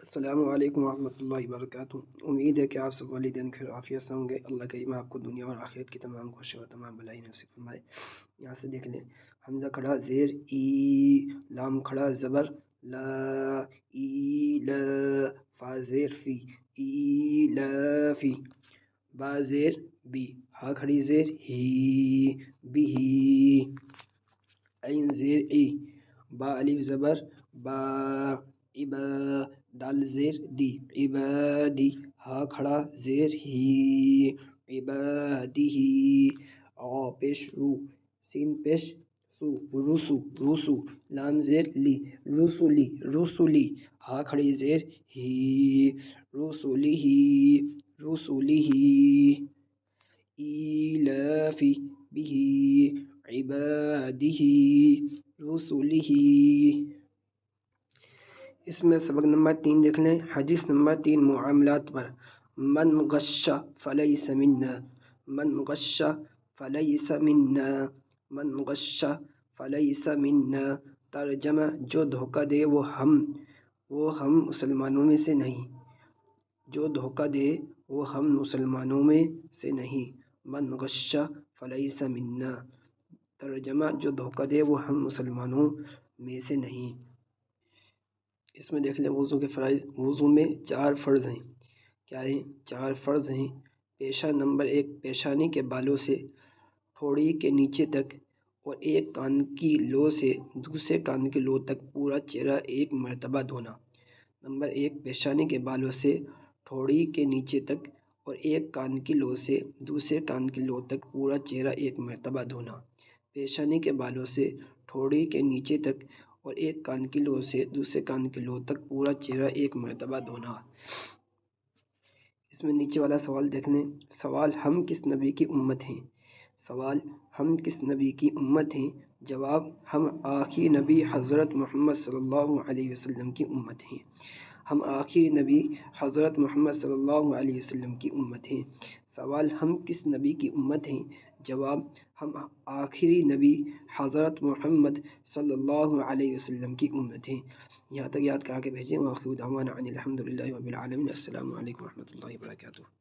السلام علیکم ورحمۃ اللہ وبرکاتہ۔ امید ہے کہ آپ سب والدین خیر عافیت سے ہوں گے۔ اللہ کریم آپ کو دنیا اور آخرت کی تمام خوشی اور تمام بھلائی نصیب فرمائے۔ یہاں سے دیکھ لیں، حمزہ کھڑا زیر ای، لام کھڑا زبر لا، ای لا، فا زیر فی، ای لا فی، با زیر بی، ہا کھڑی زیر ہی، بی ہی، عین زیر ای، با الف زبر با، عبا، دال زیر دی، عبادی، ہا کھڑا زیر ہی، عبادی ہی، عا پیش رو، سین پیش سو، رسو، رسو، لام زیر لی، رسولی، رسولی، ہا کھڑی زیر ہی، رسولی ہی، رسولی ہی، ایلافی بھی، عبادی، رسولی۔ اس میں سبق نمبر 3 دیکھ لیں۔ حدیث نمبر 3 معاملات پر، من غش فلیس منا، من غش فلیس منا، من غش فلیس منا، ترجمہ جو دھوکہ دے وہ ہم مسلمانوں میں سے نہیں، جو دھوکہ دے وہ ہم مسلمانوں میں سے نہیں، من غش فلیس منا، ترجمہ جو دھوکہ دے وہ ہم مسلمانوں میں سے نہیں۔ اس میں دیکھ لیں وضو کے فرائض۔ وضو میں 4 فرض ہیں۔ کیا ہیں؟ 4 فرض ہیں۔ پیشہ نمبر 1، پیشانی کے بالوں سے ٹھوڑی کے نیچے تک اور ایک کان کی لو سے دوسرے کان کی لو تک پورا چہرہ 1 مرتبہ دھونا۔ نمبر 1، پیشانی کے بالوں سے ٹھوڑی کے نیچے تک اور ایک کان کی لو سے دوسرے کان کی لو تک پورا چہرہ 1 مرتبہ دھونا۔ پیشانی کے بالوں سے ٹھوڑی کے نیچے تک اور ایک کان کی لو سے دوسرے کان کی لو تک پورا چہرہ 1 مرتبہ دھونا۔ اس میں نیچے والا سوال دیکھ لیں۔ سوال، ہم کس نبی کی امت ہیں؟ سوال، ہم کس نبی کی امت ہیں؟ جواب، ہم آخری نبی حضرت محمد صلی اللہ علیہ وسلم کی امت ہیں۔ ہم آخری نبی حضرت محمد صلی اللہ علیہ وسلم کی امت ہیں۔ سوال، ہم کس نبی کی امت ہیں؟ جواب، ہم آخری نبی حضرت محمد صلی اللہ علیہ وسلم کی امت ہیں۔ یہاں تک یاد کرا کے بھیجیں۔ وآخر دعوانا ان الحمد للہ رب العالمین۔ السلام علیکم ورحمۃ اللہ وبرکاتہ۔